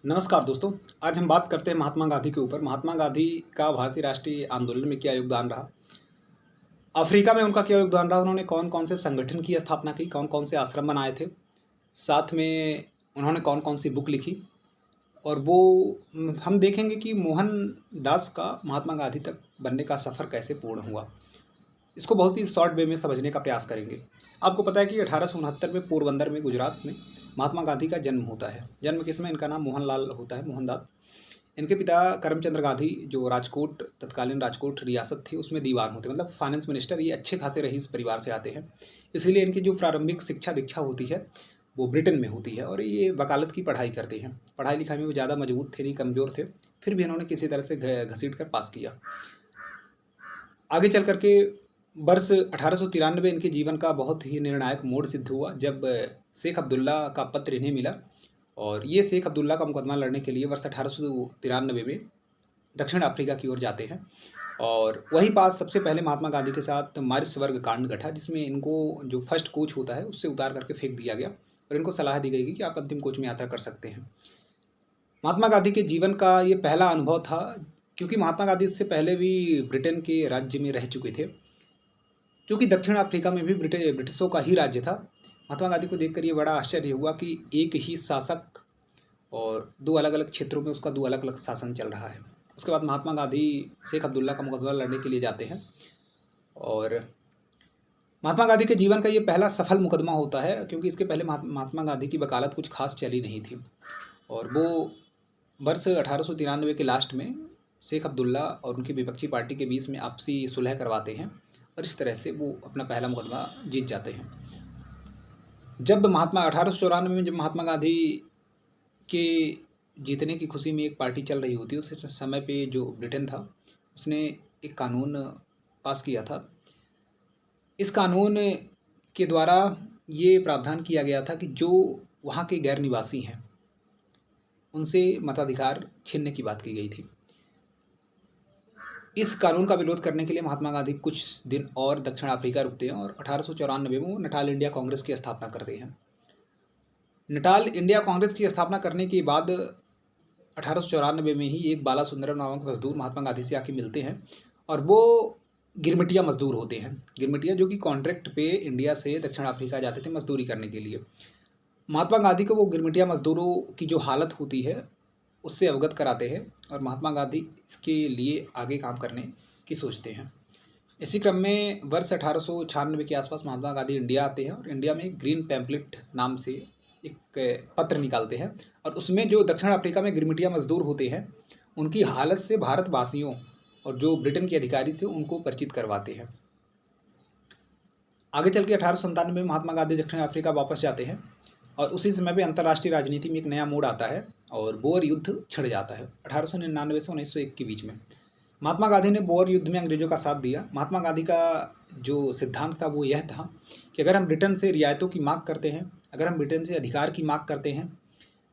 नमस्कार दोस्तों। आज हम बात करते हैं महात्मा गांधी के ऊपर। महात्मा गांधी का भारतीय राष्ट्रीय आंदोलन में क्या योगदान रहा, अफ्रीका में उनका क्या योगदान रहा, उन्होंने कौन-कौन से संगठन की स्थापना की, कौन-कौन से आश्रम बनाए थे, साथ में उन्होंने कौन-कौन सी बुक लिखी और वो हम देखेंगे कि मोहनदास का महात्मा गांधी तक बनने का सफ़र कैसे पूर्ण हुआ। इसको बहुत ही शॉर्ट वे में समझने का प्रयास करेंगे। आपको पता है कि 1869 में पोरबंदर में, गुजरात में महात्मा गांधी का जन्म होता है। जन्म किसमें? इनका नाम मोहनलाल होता है, मोहनदास। इनके पिता करमचंद गांधी जो राजकोट, तत्कालीन राजकोट रियासत थी, उसमें दीवान होते, मतलब फाइनेंस मिनिस्टर। ये अच्छे खासे रईस परिवार से आते हैं, इसलिए इनकी जो प्रारंभिक शिक्षा दीक्षा होती है वो ब्रिटेन में होती है और ये वकालत की पढ़ाई करते हैं। पढ़ाई लिखाई में वो ज़्यादा मजबूत थे नहीं, कमज़ोर थे, फिर भी इन्होंने किसी तरह से घसीट कर पास किया। आगे चल करके वर्ष 1893 इनके जीवन का बहुत ही निर्णायक मोड़ सिद्ध हुआ, जब शेख अब्दुल्ला का पत्र इन्हें मिला और ये शेख अब्दुल्ला का मुकदमा लड़ने के लिए वर्ष 1893 में दक्षिण अफ्रीका की ओर जाते हैं और वहीं पास सबसे पहले महात्मा गांधी के साथ मारिसबर्ग कांड घटा, जिसमें इनको जो फर्स्ट कोच होता है उससे उतार करके फेंक दिया गया और इनको सलाह दी गई कि आप अंतिम कोच में यात्रा कर सकते हैं। महात्मा गांधी के जीवन का ये पहला अनुभव था, क्योंकि महात्मा गांधी इससे पहले भी ब्रिटेन के राज्य में रह चुके थे, जो कि दक्षिण अफ्रीका में भी ब्रिटिशों का ही राज्य था। महात्मा गांधी को देखकर ये बड़ा आश्चर्य हुआ कि एक ही शासक और दो अलग-अलग क्षेत्रों में उसका दो अलग-अलग शासन चल रहा है। उसके बाद महात्मा गांधी शेख अब्दुल्ला का मुकदमा लड़ने के लिए जाते हैं और महात्मा गांधी के जीवन का ये पहला सफल मुकदमा होता है, क्योंकि इसके पहले महात्मा गांधी की वकालत कुछ खास चली नहीं थी और वो वर्ष 1893 के लास्ट में शेख अब्दुल्ला और उनकी विपक्षी पार्टी के बीच में आपसी सुलह करवाते हैं और इस तरह से वो अपना पहला मुकदमा जीत जाते हैं। जब 1894 में जब महात्मा गांधी के जीतने की खुशी में एक पार्टी चल रही होती है, उस समय पे जो ब्रिटेन था उसने एक कानून पास किया था। इस कानून के द्वारा ये प्रावधान किया गया था कि जो वहाँ के गैर निवासी हैं उनसे मताधिकार छीनने की बात की गई थी। इस कानून का विरोध करने के लिए महात्मा गांधी कुछ दिन और दक्षिण अफ्रीका रुकते हैं और 1894 में वो नटाल इंडिया कांग्रेस की स्थापना करते हैं। नटाल इंडिया कांग्रेस की स्थापना करने के बाद 1894 में ही एक बाला सुंदरम नामक मजदूर महात्मा गांधी से आके मिलते हैं और वो गिरमिटिया मजदूर होते हैं। गिरमिटिया जो कि कॉन्ट्रैक्ट पे इंडिया से दक्षिण अफ्रीका जाते थे मजदूरी करने के लिए। महात्मा गांधी को वो गिरमिटिया मजदूरों की जो हालत होती है उससे अवगत कराते हैं और महात्मा गांधी इसके लिए आगे काम करने की सोचते हैं। इसी क्रम में वर्ष 1896 के आसपास महात्मा गांधी इंडिया आते हैं और इंडिया में ग्रीन पैम्पलेट नाम से एक पत्र निकालते हैं और उसमें जो दक्षिण अफ्रीका में गिरमिटिया मजदूर होते हैं उनकी हालत से भारतवासियों और जो ब्रिटेन के अधिकारी थे उनको परिचित करवाते हैं। आगे चल के 1897 में महात्मा गांधी दक्षिण अफ्रीका वापस जाते हैं और उसी समय पे अंतर्राष्ट्रीय राजनीति में एक नया मोड़ आता है और बोअर युद्ध छिड़ जाता है 1899 से 1901 के बीच में। महात्मा गांधी ने बोअर युद्ध में अंग्रेजों का साथ दिया। महात्मा गांधी का जो सिद्धांत था वो यह था कि अगर हम ब्रिटेन से रियायतों की मांग करते हैं, अगर हम ब्रिटेन से अधिकार की मांग करते हैं,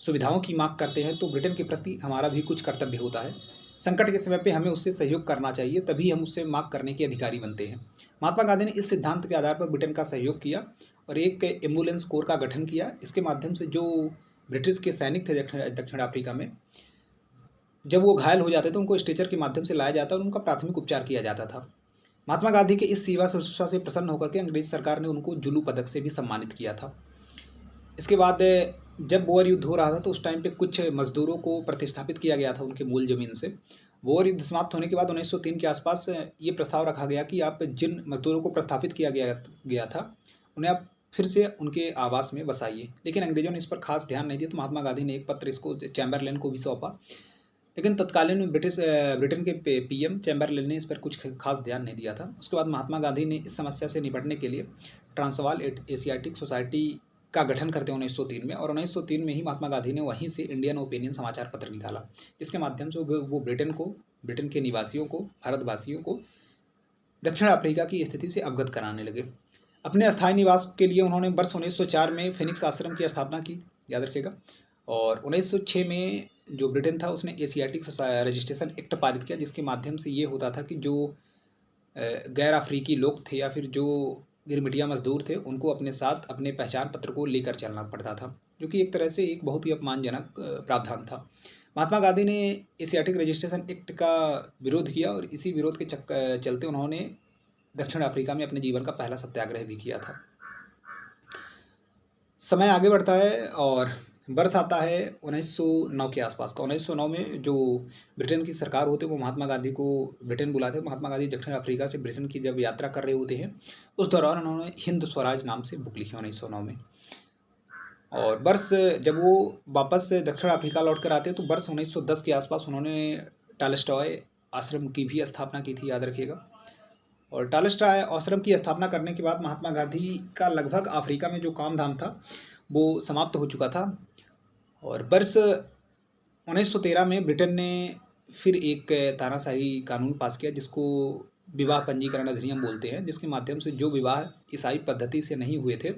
सुविधाओं की मांग करते हैं, तो ब्रिटेन के प्रति हमारा भी कुछ कर्तव्य होता है। संकट के समय पे हमें उससे सहयोग करना चाहिए, तभी हम उससे मांग करने के अधिकारी बनते हैं। महात्मा गांधी ने इस सिद्धांत के आधार पर ब्रिटेन का सहयोग किया और एक एम्बुलेंस कोर का गठन किया। इसके माध्यम से जो ब्रिटिश के सैनिक थे दक्षिण अफ्रीका में, जब वो घायल हो जाते थे उनको स्ट्रेचर के माध्यम से लाया जाता और उनका प्राथमिक उपचार किया जाता था। महात्मा गांधी के इस सेवा शुश्रूषा से प्रसन्न होकर के अंग्रेज सरकार ने उनको जुलू पदक से भी सम्मानित किया था। इसके बाद जब बोअर युद्ध हो रहा था तो उस टाइम पे कुछ मजदूरों को प्रतिस्थापित किया गया था उनके मूल ज़मीन से। बोअर युद्ध समाप्त होने के बाद 1903 के आसपास ये प्रस्ताव रखा गया कि आप जिन मजदूरों को प्रस्थापित किया गया था उन्हें आप फिर से उनके आवास में बसाइए, लेकिन अंग्रेजों ने इस पर खास ध्यान नहीं दिया। तो महात्मा गांधी ने एक पत्र इसको चैम्बरलेन को भी सौंपा, लेकिन तत्कालीन ब्रिटेन के पीएम चैम्बरलेन ने इस पर कुछ खास ध्यान नहीं दिया था। उसके बाद महात्मा गांधी ने इस समस्या से निपटने के लिए ट्रांसवाल एशियाटिक सोसाइटी का गठन करते हैं 1903 में और 1903 में ही महात्मा गांधी ने वहीं से इंडियन ओपिनियन समाचार पत्र निकाला। इसके माध्यम से वो ब्रिटेन के निवासियों को, भारतवासियों को दक्षिण अफ्रीका की स्थिति से अवगत कराने लगे। अपने अस्थायी निवास के लिए उन्होंने वर्ष 1904 में फिनिक्स आश्रम की स्थापना की, याद रखिएगा। और 1906 में जो ब्रिटेन था उसने एशियाटिक रजिस्ट्रेशन एक्ट पारित किया, जिसके माध्यम से ये होता था कि जो गैर अफ्रीकी लोग थे या फिर जो गिरमिटिया मजदूर थे उनको अपने साथ अपने पहचान पत्र को लेकर चलना पड़ता था, जो कि एक तरह से एक बहुत ही अपमानजनक प्रावधान था। महात्मा गांधी ने एशियाटिक रजिस्ट्रेशन एक्ट का विरोध किया और इसी विरोध के चलते उन्होंने दक्षिण अफ्रीका में अपने जीवन का पहला सत्याग्रह भी किया था। समय आगे बढ़ता है और वर्ष आता है 1909 के आसपास का। 1909 में जो ब्रिटेन की सरकार होती है वो महात्मा गांधी को ब्रिटेन बुलाते हैं। महात्मा गांधी दक्षिण अफ्रीका से ब्रिटेन की जब यात्रा कर रहे होते हैं, उस दौरान उन्होंने हिंद स्वराज नाम से बुक लिखी 1909 में। और वर्ष जब वो वापस दक्षिण अफ्रीका लौट कर आते हैं तो वर्ष 1910 के आसपास उन्होंने टॉलस्टॉय आश्रम की भी स्थापना की थी, याद रखिएगा। और टॉलस्टॉय आश्रम की स्थापना करने के बाद महात्मा गांधी का लगभग अफ्रीका में जो काम धाम था वो समाप्त हो चुका था। और वर्ष 1913 में ब्रिटेन ने फिर एक तानाशाही कानून पास किया जिसको विवाह पंजीकरण अधिनियम बोलते हैं, जिसके माध्यम से जो विवाह ईसाई पद्धति से नहीं हुए थे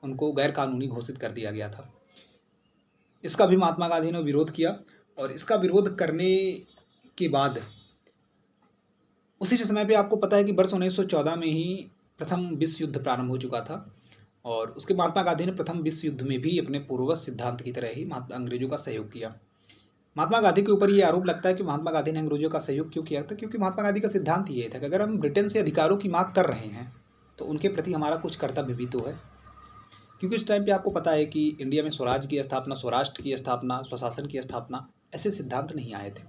उनको गैर कानूनी घोषित कर दिया गया था। इसका भी महात्मा गांधी ने विरोध किया और इसका विरोध करने के बाद उसी समय पे आपको पता है कि वर्ष 1914 में ही प्रथम विश्व युद्ध प्रारंभ हो चुका था और उसके महात्मा गांधी ने प्रथम विश्व युद्ध में भी अपने पूर्वज सिद्धांत की तरह ही अंग्रेजों का सहयोग किया। महात्मा गांधी के ऊपर ये आरोप लगता है कि महात्मा गांधी ने अंग्रेजों का सहयोग क्यों किया था, क्योंकि महात्मा गांधी का सिद्धांत ये था कि अगर हम ब्रिटेन से अधिकारों की मांग कर रहे हैं तो उनके प्रति हमारा कुछ कर्तव्य भी तो है। क्योंकि उस टाइम पे आपको पता है कि इंडिया में स्वराज की स्थापना, स्वराष्ट्र की स्थापना, स्वशासन की स्थापना, ऐसे सिद्धांत नहीं आए थे।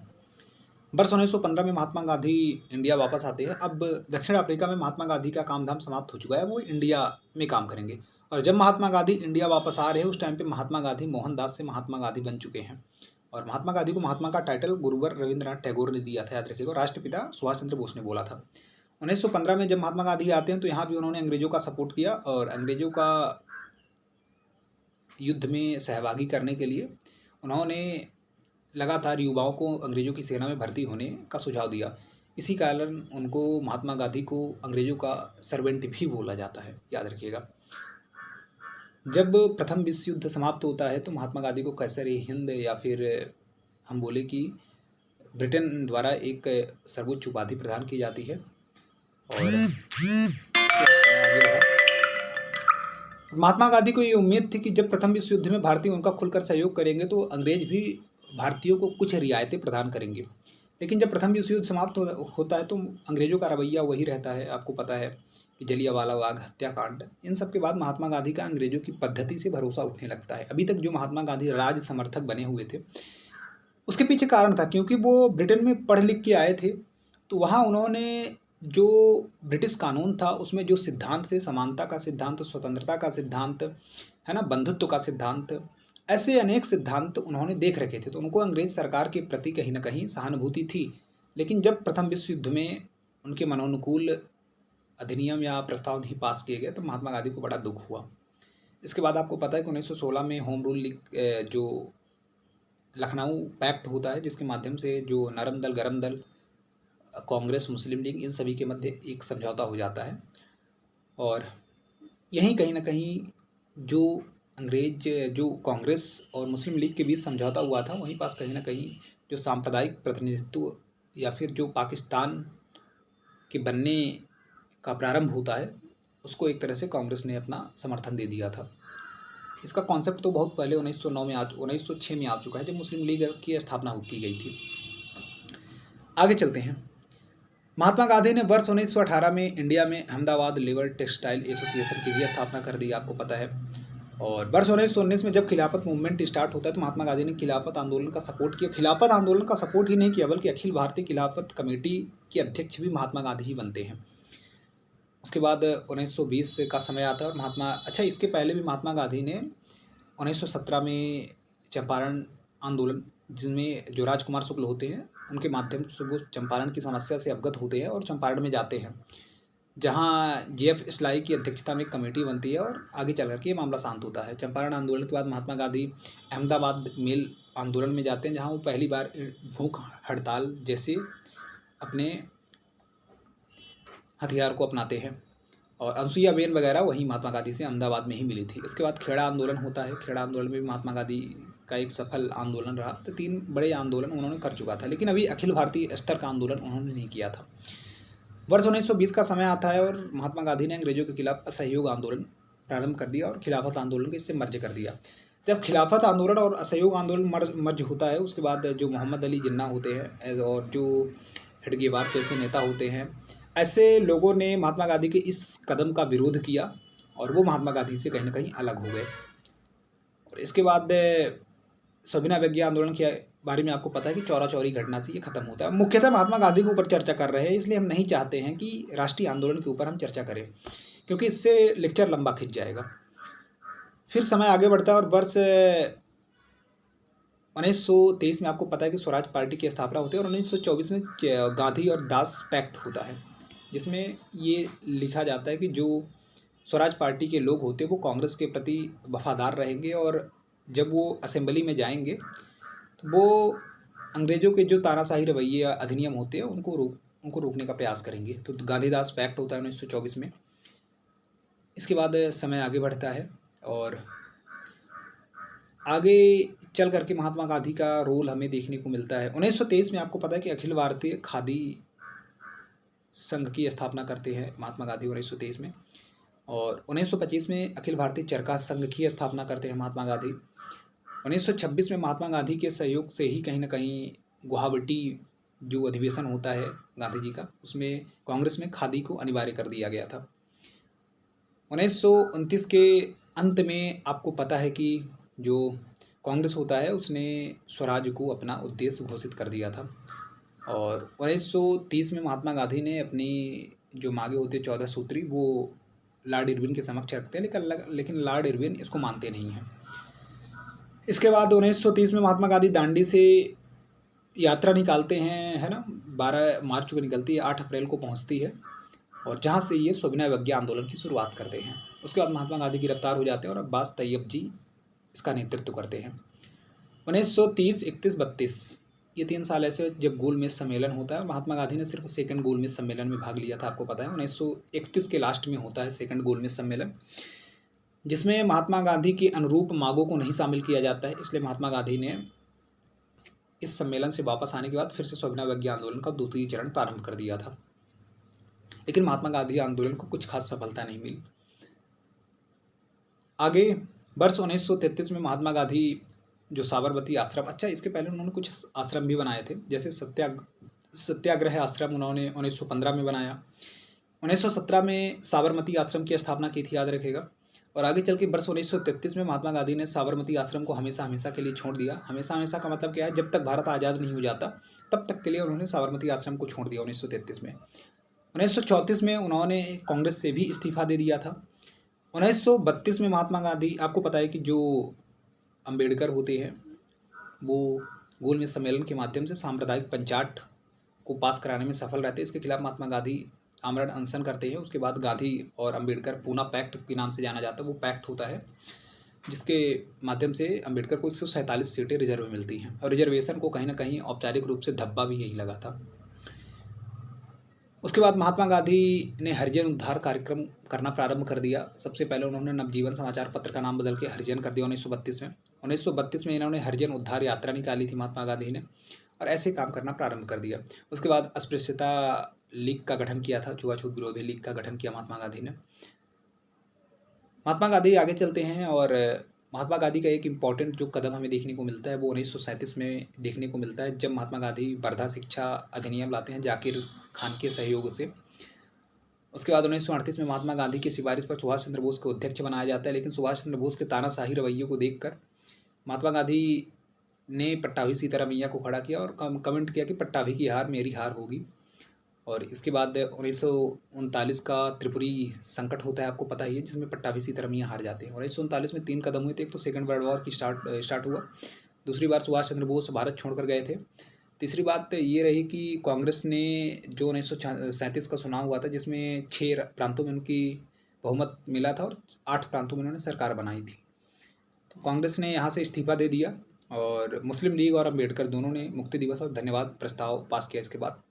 वर्ष 1915 में महात्मा गांधी इंडिया वापस आते हैं। अब दक्षिण अफ्रीका में महात्मा गांधी का काम धाम समाप्त हो चुका है, वो इंडिया में काम करेंगे। और जब महात्मा गांधी इंडिया वापस आ रहे हैं उस टाइम पे महात्मा गांधी मोहनदास से महात्मा गांधी बन चुके हैं। और महात्मा गांधी को महात्मा का टाइटल गुरुवर रविंद्रनाथ टैगोर ने दिया था, याद रखिएगा। राष्ट्रपिता सुभाष चंद्र बोस ने बोला था। 1915 में जब महात्मा गांधी आते हैं तो यहाँ भी उन्होंने अंग्रेजों का सपोर्ट किया और अंग्रेजों का युद्ध में सहभागी करने के लिए उन्होंने लगातार युवाओं को अंग्रेजों की सेना में भर्ती होने का सुझाव दिया। इसी कारण उनको महात्मा गांधी को अंग्रेजों का सर्वेंट भी बोला जाता है, याद रखिएगा। जब प्रथम विश्व युद्ध समाप्त होता है तो महात्मा गांधी को कैसर हिंद या फिर हम बोले कि ब्रिटेन द्वारा एक सर्वोच्च उपाधि प्रदान की जाती है। और महात्मा गांधी को ये उम्मीद थी कि जब प्रथम विश्व युद्ध में भारतीय उनका खुलकर सहयोग करेंगे तो अंग्रेज भी भारतीयों को कुछ रियायतें प्रदान करेंगे। लेकिन जब प्रथम विश्व युद्ध समाप्त होता है तो अंग्रेजों का रवैया वही रहता है। आपको पता है कि जलियांवाला बाग हत्याकांड, इन सब के बाद महात्मा गांधी का अंग्रेजों की पद्धति से भरोसा उठने लगता है। अभी तक जो महात्मा गांधी राज समर्थक बने हुए थे उसके पीछे कारण था, क्योंकि वो ब्रिटेन में पढ़ लिख के आए थे तो वहाँ उन्होंने जो ब्रिटिश कानून था उसमें जो सिद्धांत थे, समानता का सिद्धांत, स्वतंत्रता का सिद्धांत है ना, बंधुत्व का सिद्धांत, ऐसे अनेक सिद्धांत उन्होंने देख रखे थे। तो उनको अंग्रेज सरकार के प्रति कहीं ना कहीं सहानुभूति थी। लेकिन जब प्रथम विश्व युद्ध में उनके मनोनुकूल अधिनियम या प्रस्ताव नहीं पास किए गए तो महात्मा गांधी को बड़ा दुख हुआ। इसके बाद आपको पता है कि 1916 में होम रूल लीग जो लखनऊ पैक्ट होता है, जिसके माध्यम से जो नरम दल, गरम दल, कांग्रेस, मुस्लिम लीग, इन सभी के मध्य एक समझौता हो जाता है। और यहीं कहीं ना कहीं जो कांग्रेस और मुस्लिम लीग के बीच समझौता हुआ था, वहीं पास कहीं ना कहीं जो सांप्रदायिक प्रतिनिधित्व या फिर जो पाकिस्तान के बनने का प्रारंभ होता है उसको एक तरह से कांग्रेस ने अपना समर्थन दे दिया था। इसका कॉन्सेप्ट तो बहुत पहले 1906 में आ चुका है, जब मुस्लिम लीग की स्थापना की गई थी। आगे चलते हैं। महात्मा गांधी ने वर्ष 1918 में इंडिया में अहमदाबाद लेबर टेक्सटाइल एसोसिएशन की भी स्थापना कर दी, आपको पता है। और वर्ष 1919 में जब खिलाफत मूवमेंट स्टार्ट होता है तो महात्मा गांधी ने खिलाफत आंदोलन का सपोर्ट किया। खिलाफत आंदोलन का सपोर्ट ही नहीं किया बल्कि अखिल भारतीय खिलाफत कमेटी के अध्यक्ष भी महात्मा गांधी ही बनते हैं। उसके बाद 1920 का समय आता है और इसके पहले भी महात्मा गांधी ने 1917 में चंपारण आंदोलन, जिसमें जो राजकुमार शुक्ल होते हैं उनके माध्यम से वो चंपारण की समस्या से अवगत होते हैं और चंपारण में जाते हैं, जहां JF इस्लाई की अध्यक्षता में एक कमेटी बनती है और आगे चल कर के ये मामला शांत होता है। चंपारण आंदोलन के बाद महात्मा गांधी अहमदाबाद मेल आंदोलन में जाते हैं, जहां वो पहली बार भूख हड़ताल जैसे अपने हथियार को अपनाते हैं। और अनसुईया बेन वगैरह वहीं महात्मा गांधी से अहमदाबाद में ही मिली थी। इसके बाद खेड़ा आंदोलन होता है। खेड़ा आंदोलन में भी महात्मा गांधी का एक सफल आंदोलन रहा। तो 3 बड़े आंदोलन उन्होंने कर चुका था, लेकिन अभी अखिल भारतीय स्तर का आंदोलन उन्होंने नहीं किया था। वर्ष 1920 का समय आता है और महात्मा गांधी ने अंग्रेजों के खिलाफ असहयोग आंदोलन प्रारंभ कर दिया और खिलाफत आंदोलन को इससे मर्ज कर दिया। जब खिलाफत आंदोलन और असहयोग आंदोलन मर्ज होता है, उसके बाद जो मोहम्मद अली जिन्ना होते हैं और जो हेडगेवार जैसे नेता होते हैं, ऐसे लोगों ने महात्मा गांधी के इस कदम का विरोध किया और वो महात्मा गांधी से कहीं न कहीं अलग हो गए। और इसके बाद सविनय अवज्ञा आंदोलन के बारे में आपको पता है कि चौरा-चौरी घटना से ये खत्म होता है। मुख्यतः महात्मा गांधी के ऊपर चर्चा कर रहे हैं, इसलिए हम नहीं चाहते हैं कि राष्ट्रीय आंदोलन के ऊपर हम चर्चा करें, क्योंकि इससे लेक्चर लंबा खिंच जाएगा। फिर समय आगे बढ़ता है और वर्ष 1923 में आपको पता है कि स्वराज पार्टी की स्थापना होती है और 1924 में गांधी और दास पैक्ट होता है, जिसमें ये लिखा जाता है कि जो स्वराज पार्टी के लोग होते हैं वो कांग्रेस के प्रति वफादार रहेंगे और जब वो असेंबली में जाएंगे तो वो अंग्रेज़ों के जो तानाशाही रवैये या अधिनियम होते हैं उनको रोकने का प्रयास करेंगे। तो गांधी-दास पैक्ट होता है 1924 में। इसके बाद समय आगे बढ़ता है और आगे चल करके महात्मा गांधी का रोल हमें देखने को मिलता है। 1923 में आपको पता है कि अखिल भारतीय खादी संघ की स्थापना करते हैं महात्मा गांधी 1923 में, और 1925 में अखिल भारतीय चरखा संघ की स्थापना करते हैं महात्मा गांधी। 1926 में महात्मा गांधी के सहयोग से ही कहीं न कहीं गुवाहाटी जो अधिवेशन होता है गांधी जी का, उसमें कांग्रेस में खादी को अनिवार्य कर दिया गया था। 1929 के अंत में आपको पता है कि जो कांग्रेस होता है उसने स्वराज को अपना उद्देश्य घोषित कर दिया था और 1930 में महात्मा गांधी ने अपनी जो मांगे होती है 14 सूत्री वो लॉर्ड इरविन के समक्ष रखते हैं, लेकिन लॉर्ड इरविन इसको मानते नहीं हैं। इसके बाद 1930 में महात्मा गांधी दांडी से यात्रा निकालते हैं, है ना, 12 मार्च को निकलती है, 8 अप्रैल को पहुंचती है और जहां से ये सविनय अवज्ञा आंदोलन की शुरुआत करते हैं। उसके बाद महात्मा गांधी गिरफ्तार हो जाते हैं और अब्बास तैयब जी इसका नेतृत्व करते हैं। 1930, 31, 32 ये 3 साल ऐसे जब गोलमेज सम्मेलन होता है। महात्मा गांधी ने सिर्फ सेकंड गोलमेज सम्मेलन में भाग लिया था, आपको पता है 1931 के लास्ट में होता है सेकंड गोलमेज सम्मेलन, जिसमें महात्मा गांधी के अनुरूप मांगों को नहीं शामिल किया जाता है। इसलिए महात्मा गांधी ने इस सम्मेलन से वापस आने के बाद फिर से सविनय अवज्ञा आंदोलन का द्वितीय चरण प्रारंभ कर दिया था, लेकिन महात्मा गांधी आंदोलन को कुछ खास सफलता नहीं मिली। आगे वर्ष 1933 में महात्मा गांधी जो साबरमती आश्रम, अच्छा इसके पहले उन्होंने कुछ आश्रम भी बनाए थे, जैसे सत्याग्रह आश्रम उन्होंने 1915 में बनाया। 1917 में साबरमती आश्रम की स्थापना की थी, याद रखेगा। और आगे चल के वर्ष 1933 में महात्मा गांधी ने साबरमती आश्रम को हमेशा हमेशा के लिए छोड़ दिया। हमेशा हमेशा का मतलब क्या है, जब तक भारत आज़ाद नहीं हो जाता तब तक के लिए उन्होंने साबरमती आश्रम को छोड़ दिया 1933 में। 1934 में उन्होंने कांग्रेस से भी इस्तीफा दे दिया था। 1932 में महात्मा गांधी, आपको पता है कि जो अंबेडकर होते हैं वो गोलमेज सम्मेलन के माध्यम से सांप्रदायिक पंचायत को पास कराने में सफल रहते हैं। इसके खिलाफ महात्मा गांधी आमरण अनशन करते हैं। उसके बाद गांधी और अंबेडकर पूना पैक्ट के नाम से जाना जाता है, वो पैक्ट होता है जिसके माध्यम से अंबेडकर को 147 सीटें रिजर्व मिलती हैं और रिजर्वेशन को कहीं ना कहीं औपचारिक रूप से धब्बा भी यही लगा था। उसके बाद महात्मा गांधी ने हरिजन उद्धार कार्यक्रम करना प्रारंभ कर दिया। सबसे पहले उन्होंने नवजीवन समाचार पत्र का नाम बदल के हरिजन कर दिया 1932 में। 1932 में इन्होंने हरिजन उद्धार यात्रा निकाली थी महात्मा गांधी ने, और ऐसे काम करना प्रारंभ कर दिया। उसके बाद अस्पृश्यता लीग का गठन किया था, छुआछूत विरोधी लीग का गठन किया महात्मा गांधी ने। महात्मा गांधी आगे चलते हैं और महात्मा गांधी का एक इम्पॉर्टेंट जो कदम हमें देखने को मिलता है वो 1937 में देखने को मिलता है, जब महात्मा गांधी वर्धा शिक्षा अधिनियम लाते हैं जाकिर खान के सहयोग से। उसके बाद 1938 में महात्मा गांधी की सिफारिश पर सुभाष चंद्र बोस को अध्यक्ष बनाया जाता है, लेकिन सुभाष चंद्र बोस के तानाशाही रवैये को देखकर महात्मा गांधी ने पट्टाभी सीतारामैया को खड़ा किया और कमेंट किया कि पट्टाभी की हार मेरी हार होगी। और इसके बाद 1939 का त्रिपुरी संकट होता है, आपको पता ही है, जिसमें पट्टाभी सीतारामैया हार जाते हैं। 1939 में 3 कदम हुए थे। एक तो सेकंड वर्ल्ड वॉर की स्टार्ट हुआ, दूसरी बार सुभाष चंद्र बोस भारत छोड़कर गए थे, तीसरी बात ये रही कि कांग्रेस ने जो 1937 का चुनाव हुआ था जिसमें 6 प्रांतों में उनकी बहुमत मिला था और 8 प्रांतों में उन्होंने सरकार बनाई थी। तो कांग्रेस ने यहाँ से इस्तीफा दे दिया और मुस्लिम लीग और अम्बेडकर दोनों ने मुक्ति दिवस और धन्यवाद प्रस्ताव पास किया। इसके बाद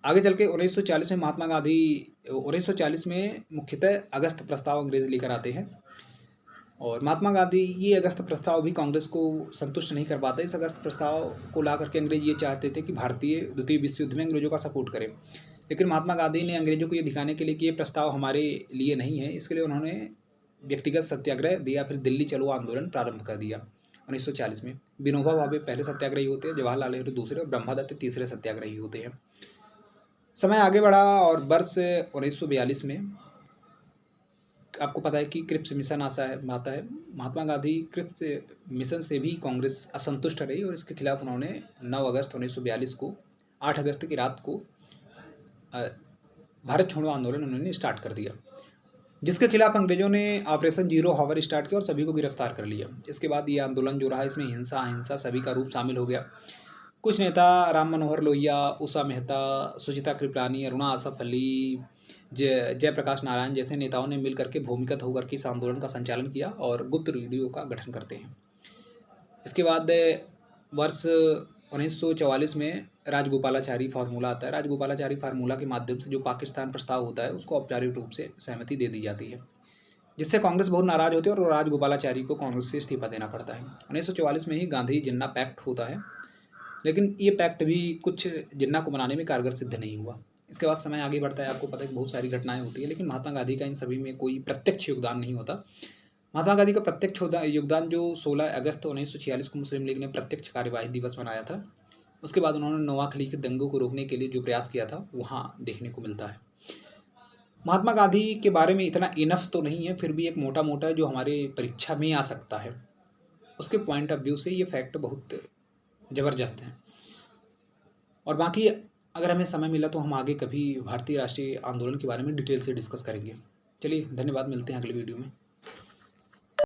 आगे चल के 1940 में महात्मा गांधी 1940 में मुख्यतः अगस्त प्रस्ताव अंग्रेज लेकर आते हैं और महात्मा गांधी ये अगस्त प्रस्ताव भी कांग्रेस को संतुष्ट नहीं कर पाते। इस अगस्त प्रस्ताव को ला करके अंग्रेज ये चाहते थे कि भारतीय द्वितीय विश्व युद्ध में अंग्रेजों का सपोर्ट करें, लेकिन महात्मा गांधी ने अंग्रेजों को ये दिखाने के लिए कि ये प्रस्ताव हमारे लिए नहीं है, इसके लिए उन्होंने व्यक्तिगत सत्याग्रह दिया, फिर दिल्ली चलो आंदोलन प्रारंभ कर दिया 1940 में। विनोबा भावे पहले सत्याग्रही होते हैं, जवाहरलाल नेहरू दूसरे और ब्रह्मादत्त तीसरे सत्याग्रही होते हैं। समय आगे बढ़ा और वर्ष 1942 में आपको पता है कि क्रिप्स मिशन आता है। महात्मा गांधी क्रिप्स मिशन से भी कांग्रेस असंतुष्ट रही और इसके खिलाफ उन्होंने 9 अगस्त 1942 को 8 अगस्त की रात को भारत छोड़ो आंदोलन उन्होंने स्टार्ट कर दिया, जिसके खिलाफ अंग्रेजों ने ऑपरेशन जीरो हॉवर स्टार्ट किया और सभी को गिरफ्तार कर लिया। इसके बाद ये आंदोलन जो रहा, इसमें हिंसा अहिंसा सभी का रूप शामिल हो गया। कुछ नेता राम मनोहर लोहिया, उषा मेहता, सुचिता कृपलानी, अरुणा आसफ अली, जयप्रकाश नारायण जैसे नेताओं ने मिलकर के भूमिगत होकर के इस आंदोलन का संचालन किया और गुप्त रेडियो का गठन करते हैं। इसके बाद वर्ष 1944 में राजगोपालाचारी फार्मूला आता है। राजगोपालाचारी फार्मूला के माध्यम से जो पाकिस्तान प्रस्ताव होता है उसको औपचारिक रूप से सहमति दे दी जाती है, जिससे कांग्रेस बहुत नाराज होती है और राजगोपालाचारी को कांग्रेस से इस्तीफा देना पड़ता है। 1944 में ही गांधी जिन्ना पैक्ट होता है, लेकिन ये पैक्ट भी कुछ जिन्ना को बनाने में कारगर सिद्ध नहीं हुआ। इसके बाद समय आगे बढ़ता है, आपको पता है कि बहुत सारी घटनाएं होती है, लेकिन महात्मा गांधी का इन सभी में कोई प्रत्यक्ष योगदान नहीं होता। महात्मा गांधी का प्रत्यक्ष योगदान जो 16 अगस्त 1946 को मुस्लिम लीग ने प्रत्यक्ष कार्यवाही दिवस मनाया था, उसके बाद उन्होंने नोआखली के दंगों को रोकने के लिए जो प्रयास किया था वहाँ देखने को मिलता है। महात्मा गांधी के बारे में इतना इनफ तो नहीं है, फिर भी एक मोटा मोटा जो हमारे परीक्षा में आ सकता है, उसके पॉइंट ऑफ व्यू से ये फैक्ट बहुत ज़बरदस्त है। और बाकी अगर हमें समय मिला तो हम आगे कभी भारतीय राष्ट्रीय आंदोलन के बारे में डिटेल से डिस्कस करेंगे। चलिए धन्यवाद, मिलते हैं अगले वीडियो में।